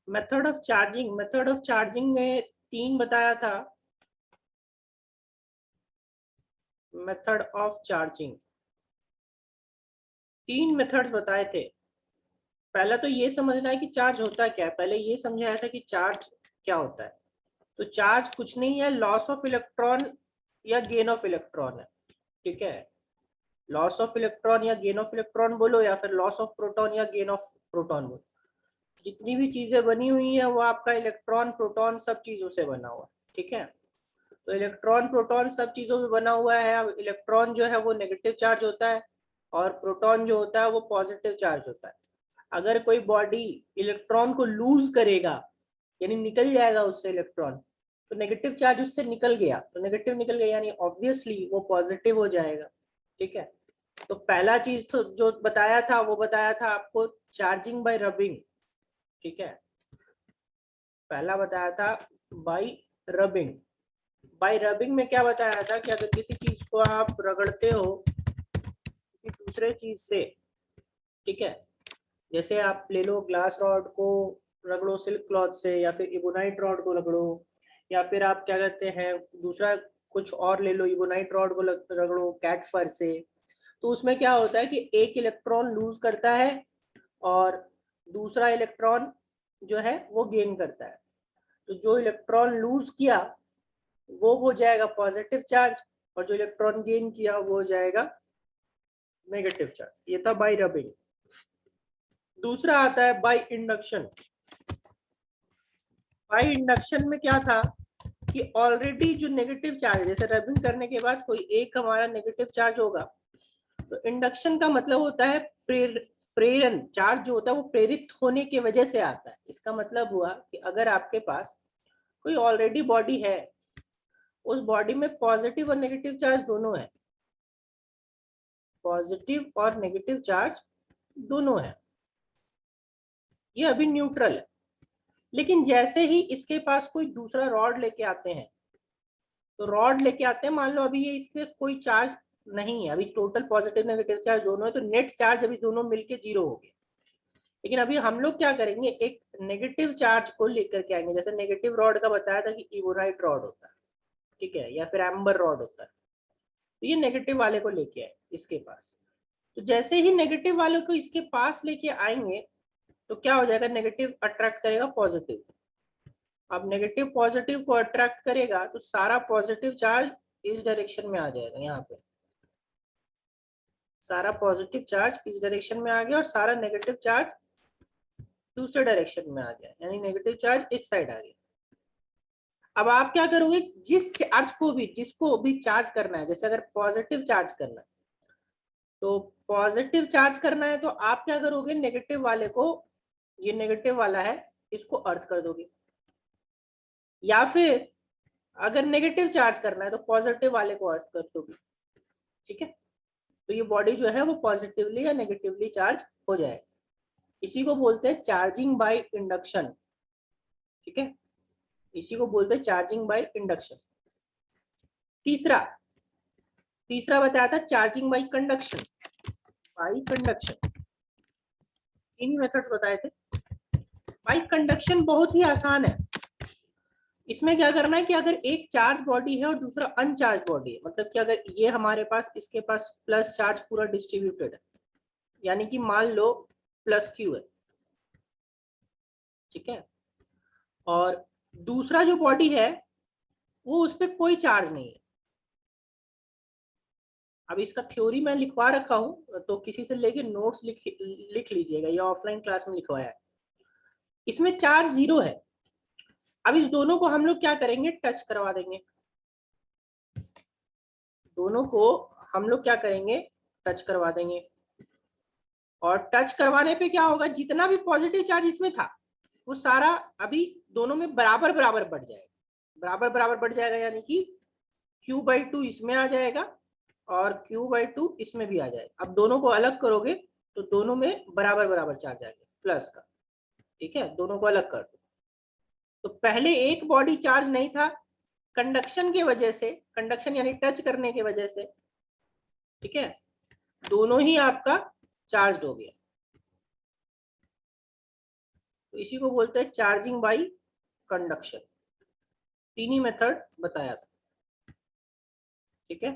Method of charging में 3 बताया था। मेथड ऑफ चार्जिंग 3 मेथड्स बताए थे। पहला तो ये समझना है कि चार्ज होता क्या है। पहले ये समझाया था कि चार्ज क्या होता है। तो चार्ज कुछ नहीं है, लॉस ऑफ इलेक्ट्रॉन या गेन ऑफ इलेक्ट्रॉन है। ठीक है, लॉस ऑफ इलेक्ट्रॉन या गेन ऑफ इलेक्ट्रॉन बोलो, या फिर लॉस ऑफ प्रोटॉन या गेन ऑफ प्रोटॉन बोलो। जितनी भी चीजें बनी हुई है वो आपका इलेक्ट्रॉन प्रोटॉन सब चीजों से बना हुआ है। ठीक है, तो इलेक्ट्रॉन प्रोटॉन सब चीजों से बना हुआ है। अब इलेक्ट्रॉन जो है वो नेगेटिव चार्ज होता है और प्रोटॉन जो होता है वो पॉजिटिव चार्ज होता है। अगर कोई बॉडी इलेक्ट्रॉन को लूज करेगा, यानी निकल जाएगा उससे इलेक्ट्रॉन, तो नेगेटिव चार्ज उससे निकल गया, तो नेगेटिव निकल गया यानी ऑब्वियसली वो पॉजिटिव हो जाएगा। ठीक है, तो पहला चीज तो जो बताया था वो बताया था आपको चार्जिंग बाय रबिंग। ठीक है, पहला बताया था बाय रबिंग। बाय रबिंग में क्या बताया था कि अगर किसी चीज को आप रगड़ते हो किसी दूसरे चीज से, ठीक है, जैसे आप ले लो ग्लास रॉड को रगड़ो सिल्क क्लॉथ से, या फिर इबोनाइट रॉड को रगड़ो, या फिर आप क्या कहते हैं दूसरा कुछ और ले लो, इबोनाइट रॉड को रगड़ो कैट फर से, तो उसमें क्या होता है कि एक इलेक्ट्रॉन लूज करता है और दूसरा इलेक्ट्रॉन जो है वो गेन करता है। तो जो इलेक्ट्रॉन लूज किया वो हो जाएगा पॉजिटिव चार्ज, और जो इलेक्ट्रॉन गेन किया वो हो जाएगा नेगेटिव चार्ज। ये था बाय रबिंग। दूसरा आता है बाय इंडक्शन। बाय इंडक्शन में क्या था कि ऑलरेडी जो नेगेटिव चार्ज, जैसे रबिंग करने के बाद कोई एक हमारा नेगेटिव चार्ज होगा, तो इंडक्शन का मतलब होता है प्रेरण। चार्ज जो होता है वो प्रेरित होने की वजह से आता है। इसका मतलब हुआ कि अगर आपके पास कोई ऑलरेडी बॉडी है, उस बॉडी में पॉजिटिव और नेगेटिव चार्ज दोनों है, पॉजिटिव और नेगेटिव चार्ज दोनों है, ये अभी न्यूट्रल है। लेकिन जैसे ही इसके पास कोई दूसरा रॉड लेके आते हैं, तो रॉड लेके आते हैं, मान लो अभी ये इसके कोई चार्ज नहीं है, अभी टोटल पॉजिटिव नेगेटिव चार्ज दोनों है, तो नेट चार्ज अभी दोनों मिलके 0 हो गए। लेकिन अभी हम लोग क्या करेंगे, एक नेगेटिव चार्ज को लेकर के आएंगे। जैसे नेगेटिव रॉड का बताया था कि इबोनाइट रॉड होता है, ठीक है, या फिर एम्बर रॉड होता है, तो ये नेगेटिव वाले को लेके आए इसके पास। तो जैसे ही नेगेटिव वाले को इसके पास लेके आएंगे, तो क्या हो जाएगा, नेगेटिव अट्रैक्ट करेगा पॉजिटिव। अब नेगेटिव पॉजिटिव को अट्रैक्ट करेगा तो सारा पॉजिटिव चार्ज इस डायरेक्शन में आ जाएगा। यहाँ पे सारा पॉजिटिव चार्ज इस डायरेक्शन में आ गया और सारा नेगेटिव चार्ज दूसरे डायरेक्शन में आ गया, यानी नेगेटिव चार्ज इस साइड आ गया। अब आप क्या करोगे, जिस चार्ज को भी जिसको भी चार्ज करना है, जैसे अगर पॉजिटिव चार्ज करना है, तो पॉजिटिव चार्ज करना है तो आप क्या करोगे, नेगेटिव वाले को, ये नेगेटिव वाला है, इसको अर्थ कर दोगे। या फिर अगर नेगेटिव चार्ज करना है तो पॉजिटिव वाले को अर्थ कर दोगे। ठीक है, तो ये बॉडी जो है वो पॉजिटिवली या नेगेटिवली चार्ज हो जाए। इसी को बोलते हैं चार्जिंग बाय इंडक्शन। ठीक है, इसी को बोलते हैं चार्जिंग बाय इंडक्शन। तीसरा तीसरा बताया था charging by conduction. Bye conduction 3 methods बताए थे। बाय कंडक्शन बहुत ही आसान है। इसमें क्या करना है कि अगर एक चार्ज बॉडी है और दूसरा अनचार्ज बॉडी है, मतलब कि अगर ये हमारे पास, इसके पास प्लस चार्ज पूरा डिस्ट्रीब्यूटेड है, यानी कि मान लो प्लस क्यू है, ठीक है, और दूसरा जो बॉडी है वो उस पर कोई चार्ज नहीं है। अब इसका थ्योरी मैं लिखवा रखा हूं, तो किसी से लेके नोट्स लिख लीजिएगा, या ऑफलाइन क्लास में लिखवाया है। इसमें चार्ज 0 है। अब इस दोनों को हम लोग क्या करेंगे, टच करवा देंगे। दोनों को हम लोग क्या करेंगे, टच करवा देंगे। और टच करवाने पे क्या होगा, जितना भी पॉजिटिव चार्ज इसमें था वो सारा अभी दोनों में बराबर बराबर बढ़ जाएगा। बराबर बराबर बढ़ जाएगा यानी कि Q/2 इसमें आ जाएगा और Q/2 इसमें भी आ जाएगा। अब दोनों को अलग करोगे तो दोनों में बराबर बराबर चार्ज आएगा प्लस का। ठीक है, दोनों को अलग कर दो। तो पहले एक बॉडी चार्ज नहीं था, कंडक्शन की वजह से, कंडक्शन यानी टच करने की वजह से, ठीक है, दोनों ही आपका चार्ज हो गया। तो इसी को बोलते हैं चार्जिंग बाई कंडक्शन। तीन ही मेथड बताया था, ठीक है।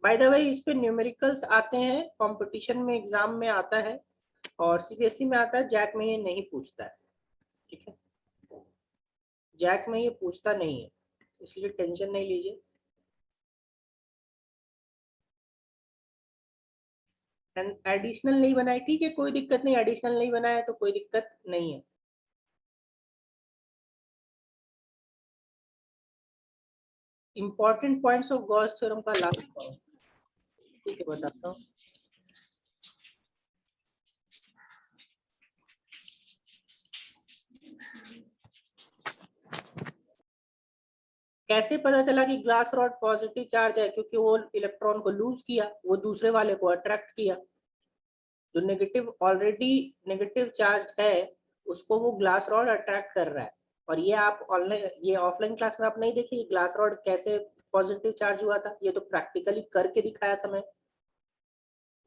बाय द वे इस पे न्यूमेरिकल्स आते हैं, कंपटीशन में एग्जाम में आता है, और सीबीएसई में आता है, जैक में ये नहीं पूछता है, ठीक है। जैक में ये पूछता नहीं है, इसलिए टेंशन नहीं लीजिए। एडिशनल नहीं बनाए, ठीक है, कोई दिक्कत नहीं, एडिशनल नहीं बनाया तो कोई दिक्कत नहीं है। Important points of Gauss theorem का लास्ट पॉइंट, ठीक है, बताता हूँ। कैसे पता चला कि ग्लास रॉड पॉजिटिव चार्ज है? क्योंकि वो इलेक्ट्रॉन को लूज किया, वो दूसरे वाले को अट्रैक्ट किया। जो नेगेटिव ऑलरेडी नेगेटिव चार्ज है उसको वो ग्लास रॉड अट्रैक्ट कर रहा है। और ये आप ऑनलाइन, ये ऑफलाइन क्लास में आप नहीं देखिए ग्लास रॉड कैसे पॉजिटिव चार्ज हुआ था, ये तो प्रैक्टिकली करके दिखाया था मैं,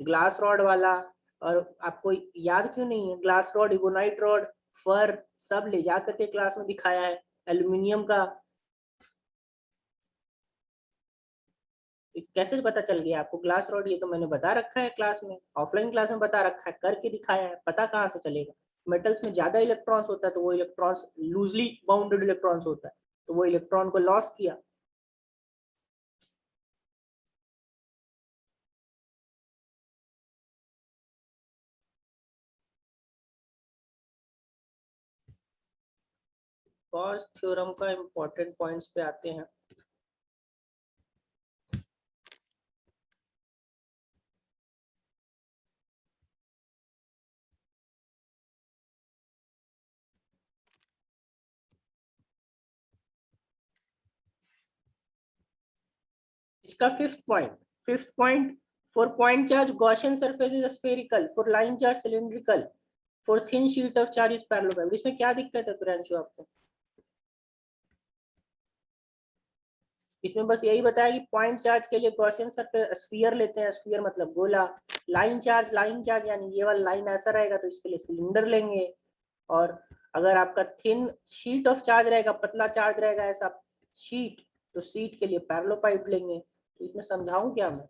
ग्लास रॉड वाला। और आपको याद क्यों नहीं है? ग्लास रॉड, इबोनाइट रॉड, फर सब ले जा करके क्लास में दिखाया है, एल्यूमिनियम का। कैसे पता चल गया आपको ग्लास रॉड? ये तो मैंने बता रखा है क्लास में, ऑफलाइन क्लास में बता रखा है, करके दिखाया है, पता कहाँ से चलेगा? मेटल्स में ज्यादा इलेक्ट्रॉन्स होता है तो वो इलेक्ट्रॉन्स लूजली बाउंडेड इलेक्ट्रॉन्स होता है, तो वो इलेक्ट्रॉन को लॉस किया। गॉस थ्योरम का इंपॉर्टेंट पॉइंट्स पे आते हैं। इसका fifth point, for point charge Gaussian surface is spherical, for line charge cylindrical, for thin sheet of charge is parallelogram। इसमें क्या दिक्कत है प्रियांशु आपको? इसमें बस यही बताया कि पॉइंट चार्ज के लिए गॉसियन सरफेस स्फीयर लेते हैं, स्फीयर मतलब गोला। लाइन चार्ज यानी ये वाला लाइन ऐसा रहेगा तो इसके लिए सिलेंडर लेंगे। और अगर आपका थिन शीट ऑफ चार्ज रहेगा, पतला चार्ज रहेगा ऐसा शीट, तो शीट के लिए पैरेलल पाइप लेंगे। तो इसमें समझाऊं क्या मैं?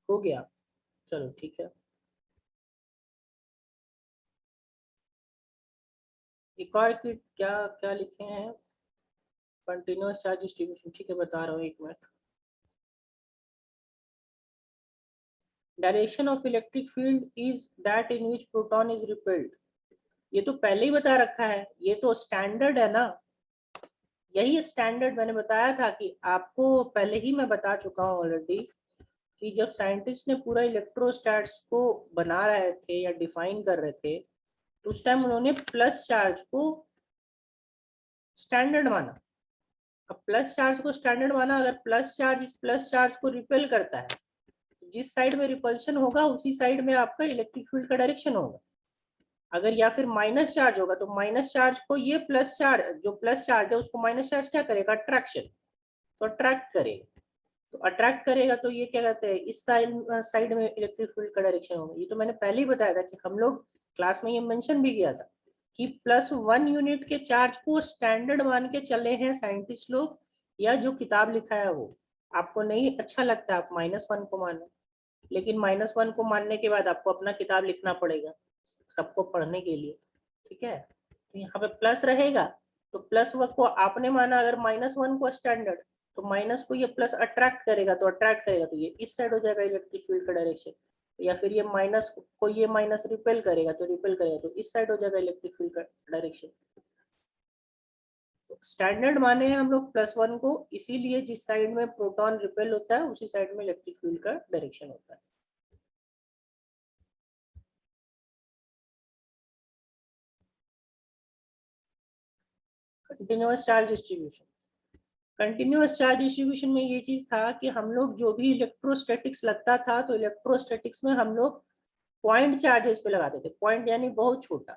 हो गया, चलो ठीक है। एक और क्या क्या लिखे हैं? कंटिन्यूअस चार्ज डिस्ट्रीब्यूशन, ठीक है बता रहा हूँ, एक minute. Direction of electric field is that in which proton is repelled. ये तो पहले ही बता रखा है, ये तो स्टैंडर्ड है ना, यही स्टैंडर्ड मैंने बताया था कि आपको पहले ही मैं बता चुका हूँ ऑलरेडी, कि जब साइंटिस्ट ने पूरा इलेक्ट्रोस्टैट्स को बना रहे थे या डिफाइन कर रहे थे, तो उस टाइम उन्होंने प्लस चार्ज को स्टैंडर्ड माना। अब प्लस चार्ज को स्टैंडर्ड माना, अगर प्लस चार्ज इस प्लस चार्ज को रिपेल करता है, जिस साइड में रिपल्शन होगा उसी साइड में आपका इलेक्ट्रिक फील्ड का डायरेक्शन होगा। अगर या फिर माइनस चार्ज होगा तो माइनस चार्ज को ये प्लस चार्ज, जो प्लस चार्ज है उसको माइनस चार्ज क्या करेगा? अट्रैक्शन, तो अट्रैक्ट करेगा। तो अट्रैक्ट करेगा तो ये क्या कहते हैं, इस साइड में इलेक्ट्रिक फील्ड का डायरेक्शन होगा। ये तो मैंने पहले ही बताया था कि हम लोग क्लास में ये मेंशन भी किया था कि +1 यूनिट के चार्ज को स्टैंडर्ड मान के चले हैं साइंटिस्ट लोग, या जो किताब लिखा है वो। आपको नहीं अच्छा लगता आप -1 को मानो, लेकिन -1 को मानने के बाद आपको अपना किताब लिखना पड़ेगा सबको पढ़ने के लिए, ठीक है। तो यहाँ पे प्लस रहेगा, तो +1 को आपने माना, अगर -1 को स्टैंडर्ड, तो माइनस को ये प्लस अट्रैक्ट करेगा, तो अट्रैक्ट करेगा तो ये इस साइड हो जाएगा इलेक्ट्रिक फील्ड का डायरेक्शन। या फिर ये माइनस को ये माइनस रिपेल करेगा, तो रिपेल करेगा तो इस साइड हो जाएगा इलेक्ट्रिक फील्ड का डायरेक्शन। स्टैंडर्ड माने हैं हम लोग +1 को, इसीलिए जिस साइड में प्रोटॉन रिपेल होता है उसी साइड में इलेक्ट्रिक फील्ड का डायरेक्शन होता है। Continuous charge distribution, continuous charge distribution में ये चीज था कि हम लोग जो भी इलेक्ट्रोस्टैटिक्स लगता था, तो इलेक्ट्रोस्टैटिक्स में हम लोग पॉइंट चार्जेस पे लगाते थे। पॉइंट यानी बहुत छोटा,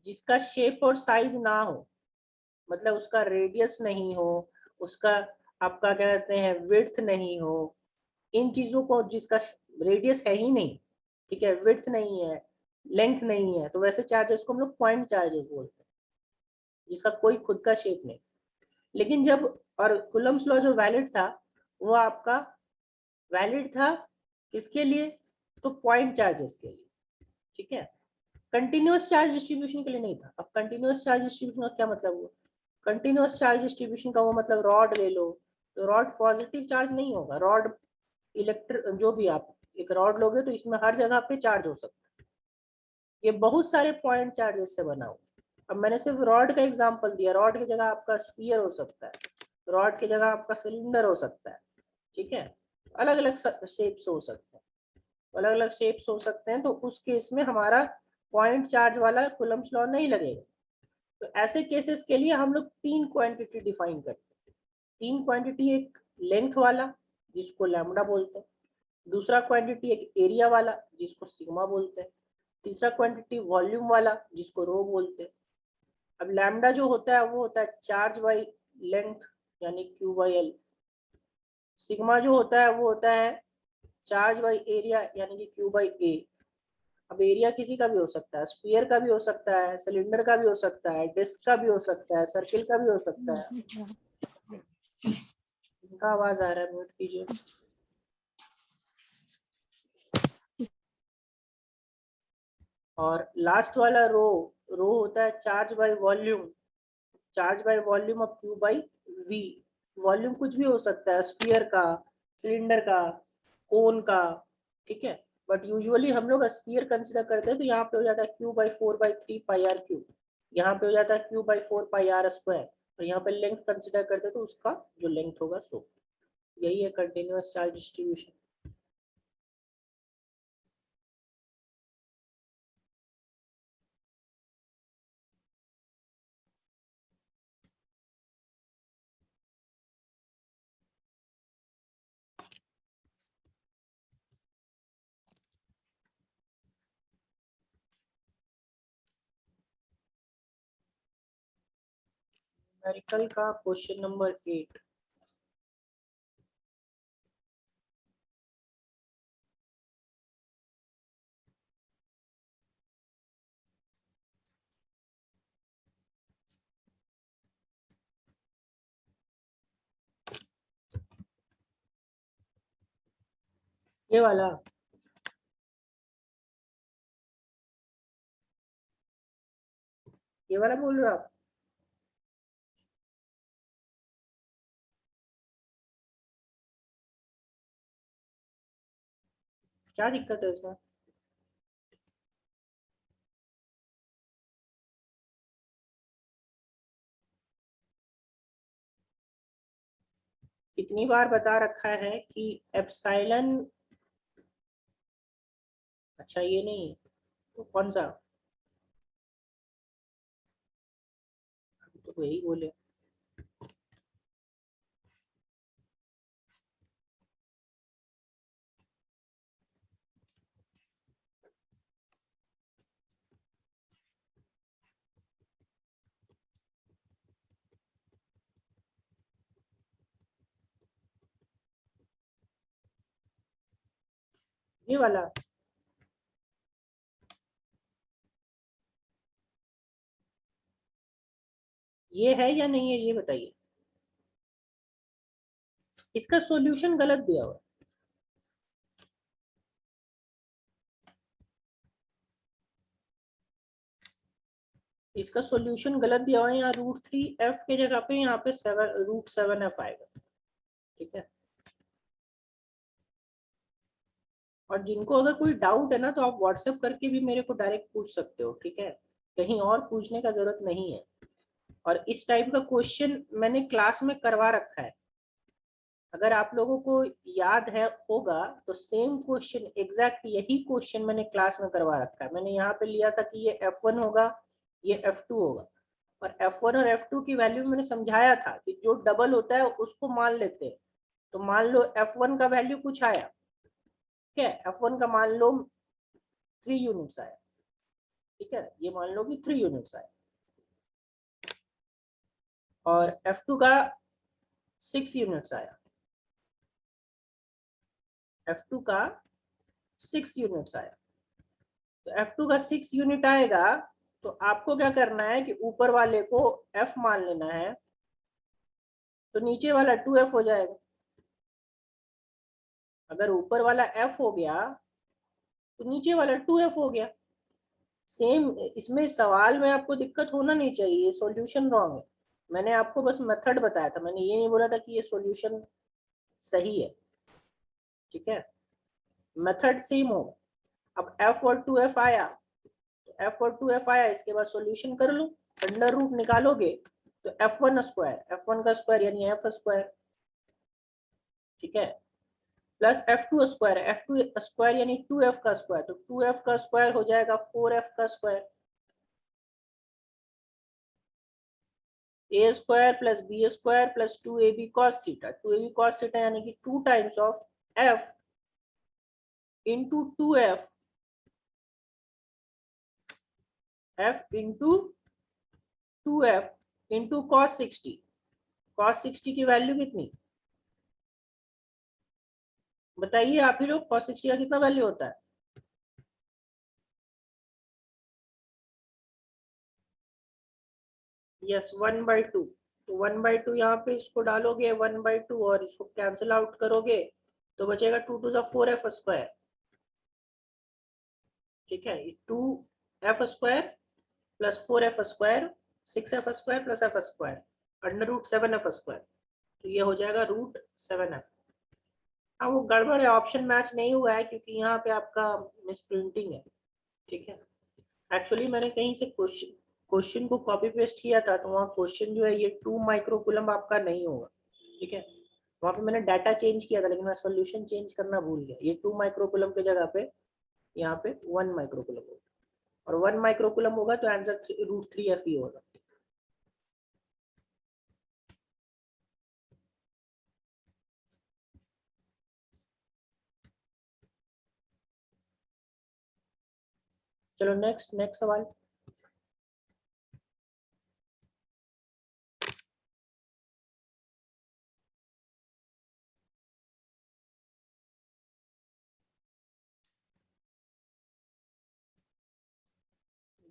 जिसका शेप और साइज ना हो, मतलब उसका रेडियस नहीं हो, उसका आपका क्या कहते हैं विड्थ नहीं हो, इन चीजों को, जिसका रेडियस है ही नहीं, ठीक है, विड्थ नहीं है, लेंथ नहीं है, तो वैसे चार्जेस को हम लोग पॉइंट चार्जेस बोलते हैं, जिसका कोई खुद का शेप नहीं। लेकिन जब, और कूलम्स लॉ जो वैलिड था, वो आपका वैलिड था किसके लिए, तो पॉइंट चार्जेस के लिए, ठीक है, कंटिन्यूअस चार्ज डिस्ट्रीब्यूशन के लिए नहीं था। अब कंटिन्यूअस चार्ज डिस्ट्रीब्यूशन का क्या मतलब हुआ, कंटिन्यूअस चार्ज डिस्ट्रीब्यूशन का वो मतलब रॉड ले लो, तो रॉड पॉजिटिव चार्ज नहीं होगा, रॉड इलेक्ट्रिक, जो भी आप एक रॉड लोगे तो इसमें हर जगह पे चार्ज हो सकता है, ये बहुत सारे पॉइंट चार्जेस से बना हुआ। अब मैंने सिर्फ रॉड का एग्जांपल दिया, रॉड की जगह आपका स्फीयर हो सकता है, रॉड की जगह आपका सिलेंडर हो सकता है, ठीक है, अलग अलग शेप्स हो सकते हैं, अलग अलग शेप्स हो सकते हैं, तो उस केस में हमारा पॉइंट चार्ज वाला कूलम्स लॉ नहीं लगेगा। तो ऐसे केसेस के लिए हम लोग तीन क्वांटिटी डिफाइन करते हैं। तीन क्वांटिटी, एक लेंथ वाला जिसको लैम्डा बोलते हैं, दूसरा क्वांटिटी एक एरिया वाला जिसको सिग्मा बोलते हैं, तीसरा क्वांटिटी वॉल्यूम वाला जिसको रो बोलते हैं। अब लैम्डा जो होता है वो होता है चार्ज बाई लेंथ यानी क्यू बाई एल, सिग्मा जो होता है वो होता है चार्ज बाई एरिया यानी कि क्यू बाई ए। अब एरिया किसी का भी हो सकता है, स्फीयर का भी हो सकता है, सिलेंडर का भी हो सकता है, डिस्क का भी हो सकता है, सर्किल का भी हो सकता है। इनका आवाज आ रहा है, म्यूट कीजिए। और लास्ट वाला रो, रो होता है charge by volume, charge by volume of Q by V. Volume कुछ भी हो सकता है, स्फीयर का, सिलेंडर का, कोन का, ठीक है, बट यूजुअली हम लोग स्फीयर कंसिडर करते हैं, तो यहाँ पे हो जाता है Q by 4/3 pi R Q, यहाँ पे हो जाता है Q by 4 pi R square, और यहाँ पे लेंथ कंसिडर करते हैं तो उसका जो लेंथ होगा सो, यही है कंटिन्यूअस चार्ज डिस्ट्रीब्यूशन। न्यूमेरिकल का क्वेश्चन नंबर 8। ये वाला बोल रहे हो आप, क्या दिक्कत है इसमें? कितनी बार बता रखा है कि एप्सिलॉन, अच्छा ये नहीं, तो कौन सा, तो यही बोले। ये वाला, ये है या नहीं है ये बताइए। इसका सॉल्यूशन गलत दिया हुआ है, इसका सॉल्यूशन गलत दिया हुआ है, यहाँ √3f के जगह पे यहाँ पे 7√7f आएगा, ठीक है। और जिनको अगर कोई डाउट है ना, तो आप व्हाट्सएप करके भी मेरे को डायरेक्ट पूछ सकते हो, ठीक है, कहीं और पूछने का जरूरत नहीं है। और इस टाइप का क्वेश्चन मैंने क्लास में करवा रखा है, अगर आप लोगों को याद है होगा तो सेम क्वेश्चन, एग्जैक्ट यही क्वेश्चन मैंने क्लास में करवा रखा है। मैंने यहाँ पे लिया था कि ये F1 होगा, ये F2 होगा, और F1 और F2 की वैल्यू मैंने समझाया था कि जो डबल होता है उसको मान लेते हैं। तो मान लो F1 का वैल्यू कुछ आया, ठीक है, F1 का मान लो 3 यूनिट्स आया, ठीक है, ये मान लो कि 3 यूनिट्स आए, और F2 का 6 यूनिट्स आया, F2 का 6 यूनिट्स आया। तो F2 का 6 यूनिट आएगा, तो आपको क्या करना है कि ऊपर वाले को F मान लेना है, तो नीचे वाला 2F हो जाएगा। अगर ऊपर वाला F हो गया तो नीचे वाला 2F हो गया। सेम इसमें सवाल में आपको दिक्कत होना नहीं चाहिए, सॉल्यूशन रॉन्ग है। मैंने आपको बस मेथड बताया था, मैंने ये नहीं बोला था कि ये सॉल्यूशन सही है, ठीक है, मेथड सेम होगा। अब F और 2F आया, तो F और 2F आया, इसके बाद सॉल्यूशन कर लो, अंडर रूट निकालोगे तो F1 स्क्वायर, F1 का स्क्वायर यानी F स्क्वायर, ठीक है, plus F2 square, F2 square यानी 2F का स्क्वायर, तो 2F का स्क्वायर हो जाएगा 4F का square, A square plus B square plus 2ab cos theta, 2ab cos theta यानी कि 2 times of F into 2F, F into 2F into cos 60, cos 60 की वैल्यू कितनी बताइए आप ही लोग, cos 60 का कितना वैल्यू होता है? यस 1/2, तो 1/2 यहाँ पे इसको डालोगे 1/2 और इसको कैंसिल आउट करोगे तो बचेगा 2 टू 4F स्क्वायर, ठीक है, 2F square plus 4F square 6F square plus F square under root 7F square, तो ये हो जाएगा रूट 7F। हाँ वो गड़बड़ है, ऑप्शन मैच नहीं हुआ है क्योंकि यहाँ पे आपका मिस प्रिंटिंग है, ठीक है। एक्चुअली मैंने कहीं से क्वेश्चन को कॉपी पेस्ट किया था, तो वहाँ क्वेश्चन जो है ये 2 माइक्रोकूलम आपका नहीं होगा, ठीक है, वहाँ पे मैंने डाटा चेंज किया था लेकिन मैं सॉल्यूशन चेंज करना भूल गया, ये 2 माइक्रोकूलम के जगह पे यहाँ पे 1 माइक्रोकूलम होगा, और 1 माइक्रोकूलम होगा तो आंसर √3F ही होगा। चलो नेक्स्ट सवाल।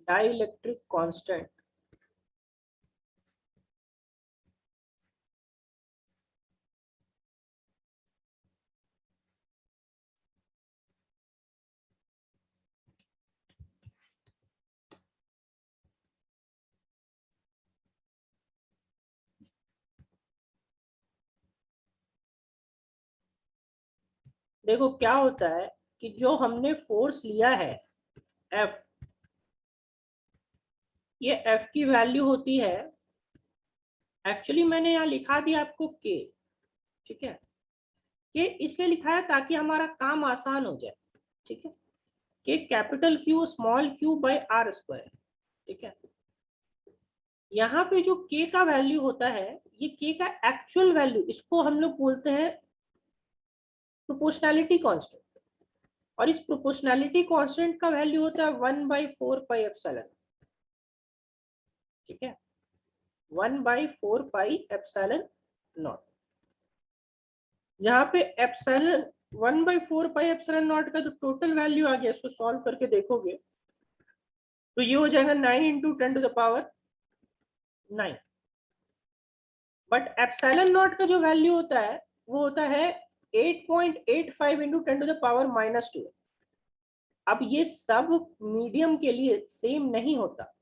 डाइलेक्ट्रिक कांस्टेंट देखो क्या होता है कि जो हमने फोर्स लिया है F, ये F की वैल्यू होती है, एक्चुअली मैंने यहाँ लिखा दिया आपको K, ठीक है, K इसलिए लिखा है ताकि हमारा काम आसान हो जाए, ठीक है, K capital Q small q by R square, ठीक है। यहाँ पे जो K का वैल्यू होता है, ये K का एक्चुअल वैल्यू, इसको हम लोग बोलते हैं प्रोपोर्शनैलिटी कांस्टेंट, और इस प्रोपोर्शनैलिटी कांस्टेंट का वैल्यू होता है 1/4 पाई एप्सिलॉन, ठीक है, 1/4 पाई एप्सिलॉन नॉट, जहाँ पे एप्सिलॉन 1/4 पाई एप्सिलॉन नॉट का जो टोटल वैल्यू आ गया, इसको सॉल्व करके देखोगे तो ये हो जाएगा 9 इंटू 10⁻9, बट एप्सिलॉन नॉट का जो वैल्यू होता है वो होता है 8.85 इंटू 10⁻²। अब ये सब मीडियम के लिए सेम नहीं होता,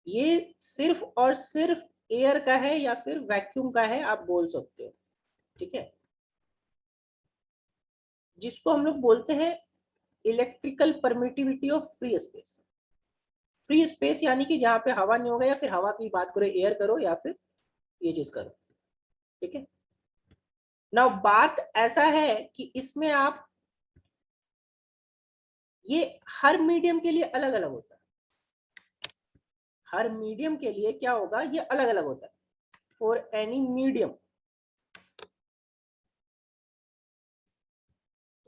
ये सिर्फ और सिर्फ एयर का है या फिर वैक्यूम का है, आप बोल सकते हो, ठीक है, जिसको हम लोग बोलते हैं electrical permittivity of free space. Free space यानी कि जहां पे हवा नहीं होगा, या फिर हवा की बात करो एयर करो, या फिर ये चीज करो, ठीक है ना। बात ऐसा है कि इसमें आप, ये हर मीडियम के लिए अलग अलग होता है, हर मीडियम के लिए क्या होगा, ये अलग अलग होता है, फॉर एनी मीडियम।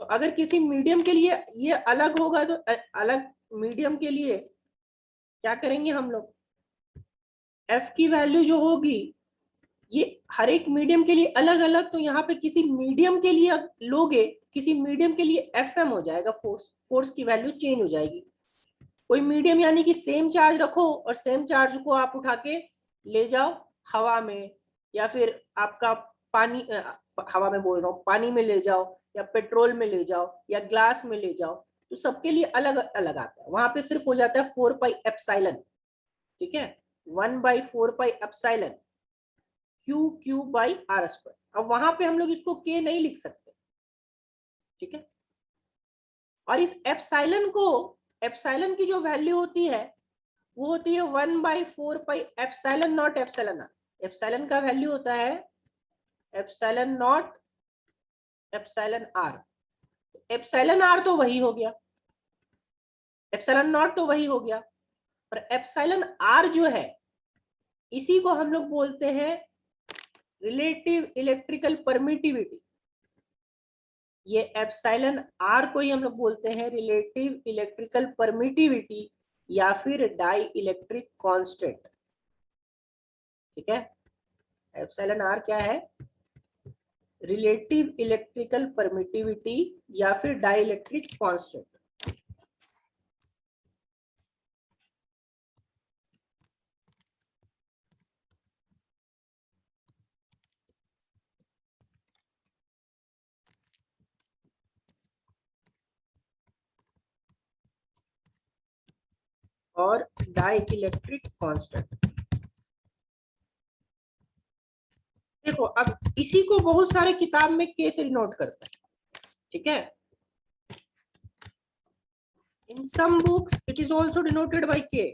तो अगर किसी मीडियम के लिए ये अलग होगा तो अलग मीडियम के लिए क्या करेंगे हम लोग, एफ की वैल्यू जो होगी ये हर एक मीडियम के लिए अलग अलग, तो यहाँ पे किसी मीडियम के लिए लोगे, किसी मीडियम के लिए एफ एम हो जाएगा, फोर्स की वैल्यू चेंज हो जाएगी। कोई मीडियम यानी कि सेम चार्ज रखो और सेम चार्ज को आप उठा के ले जाओ हवा में, या फिर आपका पानी हवा में बोल रहा हूँ, पानी में ले जाओ या पेट्रोल में ले जाओ या ग्लास में ले जाओ, तो सबके लिए अलग अलग आता है। वहां पे सिर्फ हो जाता है 4 पाई एप्सिलॉन, ठीक है, 1/4 पाई एप्सिलॉन Q/r²। अब वहां पे हम लोग इसको K नहीं लिख सकते, ठीक है। और इस एप्सिलॉन की जो वैल्यू होती है वो होती है 1/4 pi epsilon naught epsilon R. Epsilon का वैल्यू होता है epsilon naught epsilon R. Epsilon R तो वही हो गया, एप्सिलॉन नॉट तो वही हो गया, और एप्सिलॉन आर जो है इसी को हम लोग बोलते हैं रिलेटिव इलेक्ट्रिकल परमिटिविटी। ये एप्सिलॉन आर को ही हम लोग बोलते हैं रिलेटिव इलेक्ट्रिकल परमिटिविटी या फिर डाई इलेक्ट्रिक कांस्टेंट, ठीक है। एप्सिलॉन आर क्या है, रिलेटिव इलेक्ट्रिकल परमिटिविटी या फिर डाई इलेक्ट्रिक कांस्टेंट। और डाई इलेक्ट्रिक कांस्टेंट। देखो अब इसी को बहुत सारे किताब में के से डिनोट करते हैं, ठीक है। In some books it is also denoted by K.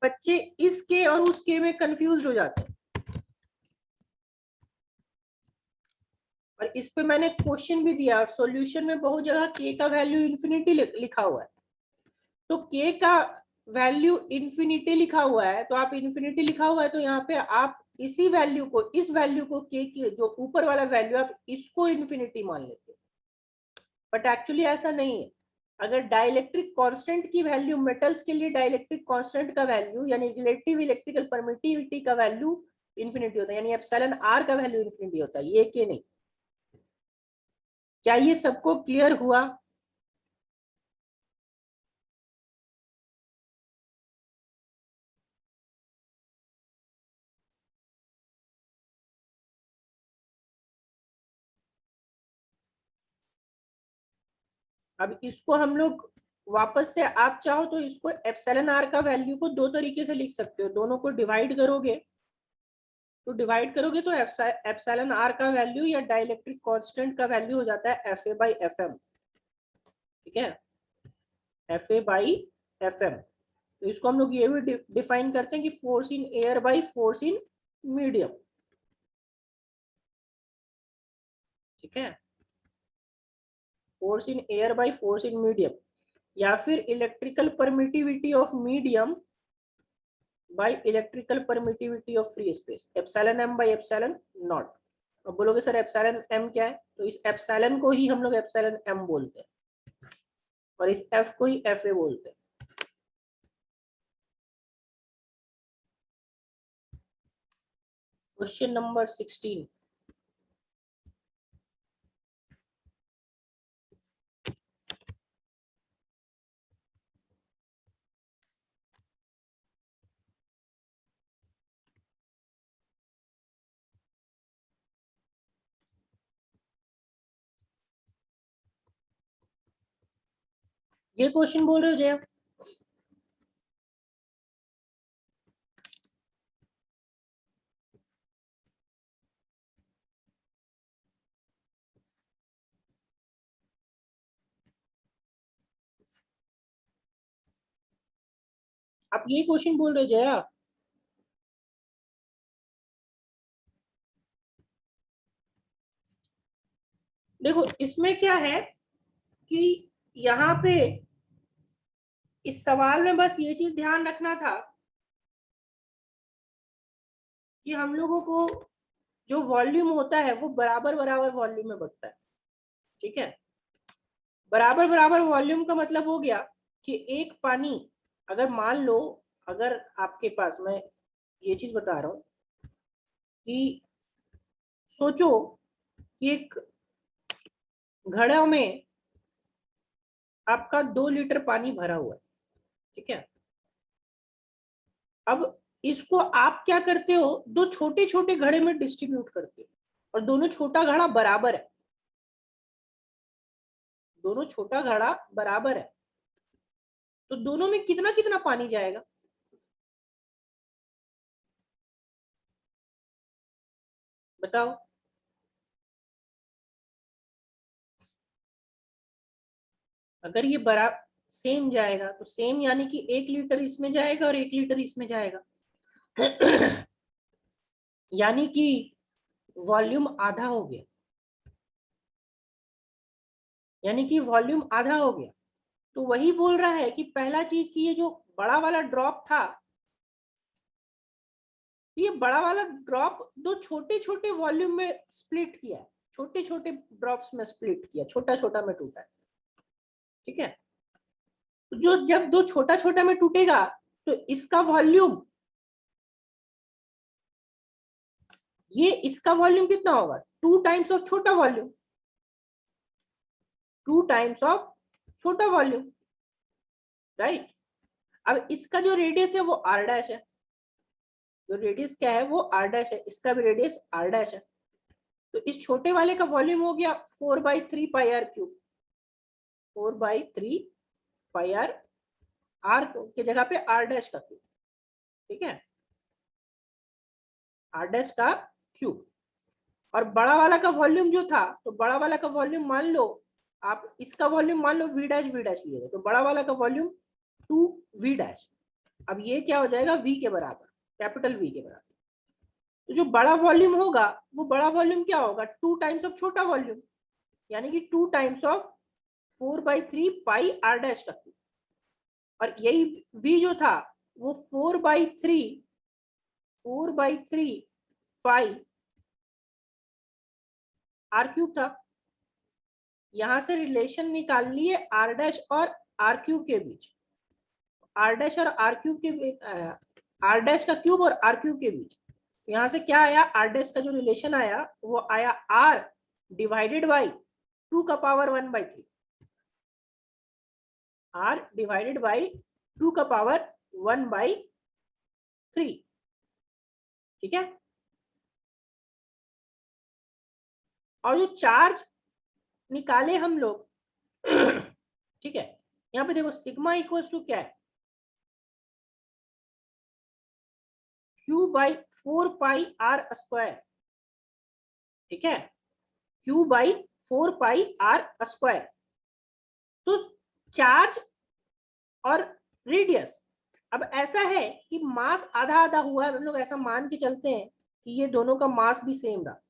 बच्चे इस के और उस के में कंफ्यूज हो जाते हैं, और इस पे मैंने क्वेश्चन भी दिया और सॉल्यूशन में बहुत जगह के का वैल्यू इंफिनिटी लिखा हुआ है। तो के का वैल्यू इंफिनिटी लिखा हुआ है, तो आप इंफिनिटी लिखा हुआ है तो यहाँ पे आप इसी वैल्यू को, इस वैल्यू को के की जो ऊपर वाला वैल्यू आप इसको इंफिनिटी मान लेते, बट एक्चुअली ऐसा नहीं है। अगर डाइलेक्ट्रिक कांस्टेंट की वैल्यू, मेटल्स के लिए डाइलेक्ट्रिक कांस्टेंट का वैल्यू यानी रिलेटिव इलेक्ट्रिकल परमिटिविटी का वैल्यू इंफिनिटी होता है, यानी एप्सिलॉन आर का वैल्यू इंफिनिटी होता है, ये के नहीं। क्या ये सबको क्लियर हुआ? अब इसको हम लोग वापस से, आप चाहो तो इसको एप्सिलॉन आर का वैल्यू को दो तरीके से लिख सकते हो, दोनों को डिवाइड करोगे तो एप्सिलॉन आर का वैल्यू या डाइलेक्ट्रिक कांस्टेंट का वैल्यू हो जाता है FA/FM, ठीक है, FA/FM। तो इसको हम लोग ये भी डिफाइन करते हैं कि force in air by force in medium, ठीक है, force in air by force in medium, या फिर electrical permittivity of medium by electrical permittivity of free space, epsilon M by epsilon naught. अब बोलोगे सर एप्सिलॉन एम क्या है, तो इस एप्सिलॉन को ही हम लोग एप्सिलॉन एम बोलते हैं और इस एफ को ही एफ ए बोलते हैं। Question number 16। ये क्वेश्चन बोल रहे हो जया? आप ये क्वेश्चन बोल रहे हो जया? देखो इसमें क्या है कि यहाँ पे इस सवाल में बस ये चीज ध्यान रखना था कि हम लोगों को जो वॉल्यूम होता है वो बराबर बराबर वॉल्यूम में बढ़ता है, ठीक है। बराबर बराबर वॉल्यूम का मतलब हो गया कि एक पानी, अगर मान लो, अगर आपके पास, मैं ये चीज बता रहा हूं कि सोचो कि एक घड़ा में आपका 2 लीटर पानी भरा हुआ है, ठीक है। अब इसको आप क्या करते हो, दो छोटे छोटे घड़े में डिस्ट्रीब्यूट करते हो, और दोनों छोटा घड़ा बराबर है, दोनों छोटा घड़ा बराबर है, तो दोनों में कितना कितना पानी जाएगा? बताओ। अगर ये बरा सेम जाएगा तो सेम यानी कि 1 लीटर इसमें जाएगा और 1 लीटर इसमें जाएगा। यानी कि वॉल्यूम आधा हो गया, यानी कि वॉल्यूम आधा हो गया। तो वही बोल रहा है कि पहला चीज की ये जो बड़ा वाला ड्रॉप था, ये बड़ा वाला ड्रॉप दो छोटे छोटे वॉल्यूम में स्प्लिट किया, छोटे छोटे ड्रॉप्स में स्प्लिट किया, छोटा छोटा में टूटा है, ठीक है। तो जो जब दो छोटा छोटा में टूटेगा तो इसका वॉल्यूम, ये इसका वॉल्यूम कितना होगा? 2 टाइम्स ऑफ छोटा वॉल्यूम, 2 टाइम्स ऑफ छोटा वॉल्यूम, राइट। अब इसका जो रेडियस है वो आर डैश है, जो रेडियस क्या है वो आर डैश है, इसका भी रेडियस आर डैश है। तो इस छोटे वाले का वॉल्यूम हो गया 4/3 πr³, 4/3 πr, आर के जगह पे आर डैश का क्यूब, ठीक है, आर डैश का क्यूब। और बड़ा वाला का वॉल्यूम जो था, तो बड़ा वाला का वॉल्यूम मान लो, आप इसका वॉल्यूम मान लो वी डैश लिएगा, तो बड़ा वाला का वॉल्यूम 2v डैश। अब ये क्या हो जाएगा? v के बराबर, कैपिटल V के बराबर। तो जो बड़ा वॉल्यूम होगा वो बड़ा वॉल्यूम क्या होगा? 2 टाइम्स ऑफ छोटा वॉल्यूम, यानी कि 2 टाइम्स ऑफ 4/3 πr डैश का क्यूब। और यही v जो था वो 4/3 πr³ था। यहां से रिलेशन निकाल लिए आर डैश और आर क्यूब के बीच, आर डैश और आर क्यूब के, आर डैश का क्यूब और आर क्यूब के बीच। यहां से क्या आया? आर डैश का जो रिलेशन आया वो आया r divided by 2⁻⁴, r divided by 2⁻⁴, ठीक है। और जो चार्ज निकाले हम लोग, ठीक है, यहाँ पे देखो सिग्मा इक्वल्स टू क्या है? Q/4πr², ठीक है, Q/4πr²। तो चार्ज और रेडियस, अब ऐसा है कि मास आधा आधा हुआ है, हम लोग ऐसा मान के चलते हैं कि ये दोनों का मास भी सेम रहा,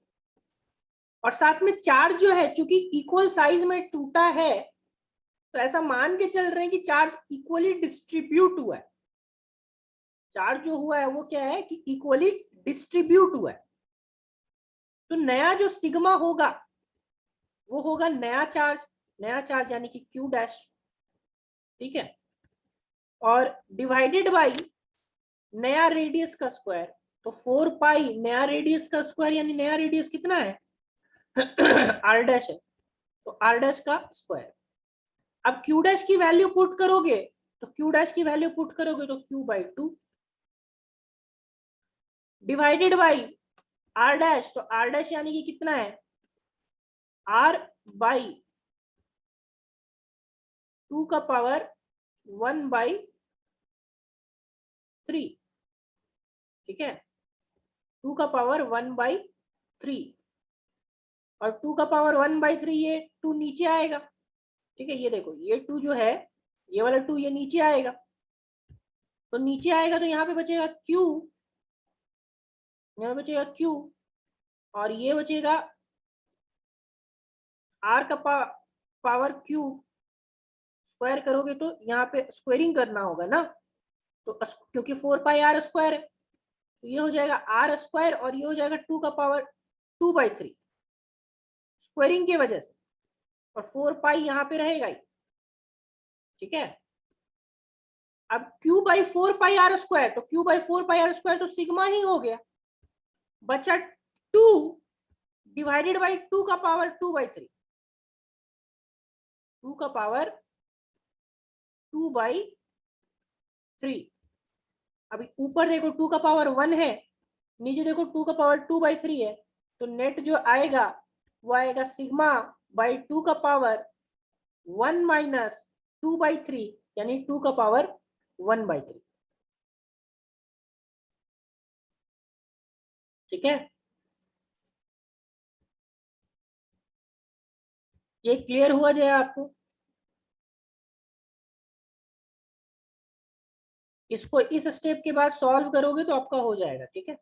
और साथ में चार्ज जो है चूंकि इक्वल साइज में टूटा है, तो ऐसा मान के चल रहे हैं कि चार्ज इक्वली डिस्ट्रीब्यूट हुआ है। चार्ज जो हुआ है वो क्या है कि इक्वली डिस्ट्रीब्यूट हुआ है। तो नया जो सिग्मा होगा वो होगा नया चार्ज यानी कि Q डैश, ठीक है, और डिवाइडेड बाई नया रेडियस का स्क्वायर। तो 4 नया रेडियस का स्क्वायर, यानी नया रेडियस कितना है? आर डैश है, तो आर डैश का स्क्वायर। अब Q डैश की वैल्यू पुट करोगे, तो Q डैश की वैल्यू पुट करोगे तो Q/2 divided by R dash, तो आर डैश यानी कि कितना है? r/2⁻⁴, ठीक है, 2⁻⁴, और 2⁻⁴ ये 2 नीचे आएगा, ठीक है। ये देखो ये 2 जो है, ये वाला 2 ये नीचे आएगा, तो नीचे आएगा तो यहाँ पे बचेगा Q, यहाँ बचेगा Q, और ये बचेगा r का पावर क्यूब। स्क्वायर करोगे तो यहाँ पे स्क्वायरिंग करना होगा ना, तो क्योंकि 4πr² है, तो ये हो जाएगा आर स्क्वायर और ये हो जाएगा 2 का पावर 2/3 स्क्वायरिंग की वजह से, और 4 पाई यहाँ पे रहेगा ही, ठीक है। अब Q by 4 pi R square, तो Q by 4 pi R square तो सिग्मा ही हो गया, बचा 2 डिवाइडेड बाई 2 का पावर 2/3, 2 का पावर 2/3। अभी ऊपर देखो 2 का पावर 1 है, नीचे देखो 2 का पावर 2/3 है, तो नेट जो आएगा वो आएगा सिग्मा बाई 2 का पावर 1 माइनस 2/3, यानी 2 का पावर 1/3, ठीक है। ये क्लियर हुआ जाए आपको? इसको इस स्टेप के बाद सॉल्व करोगे तो आपका हो जाएगा, ठीक है।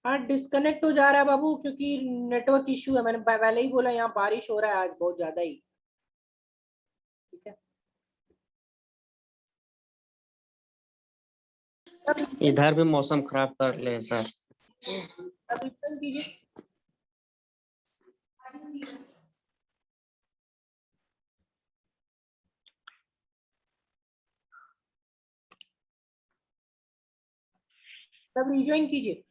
हाँ डिस्कनेक्ट हो जा रहा है बाबू, क्योंकि नेटवर्क इश्यू है, मैंने पहले ही बोला यहाँ बारिश हो रहा है आज बहुत ज्यादा ही, ठीक है। सब इधर भी मौसम खराब कर ले सर। सब रिटर्न कीजिए। सब रिज्वाइन कीजिए।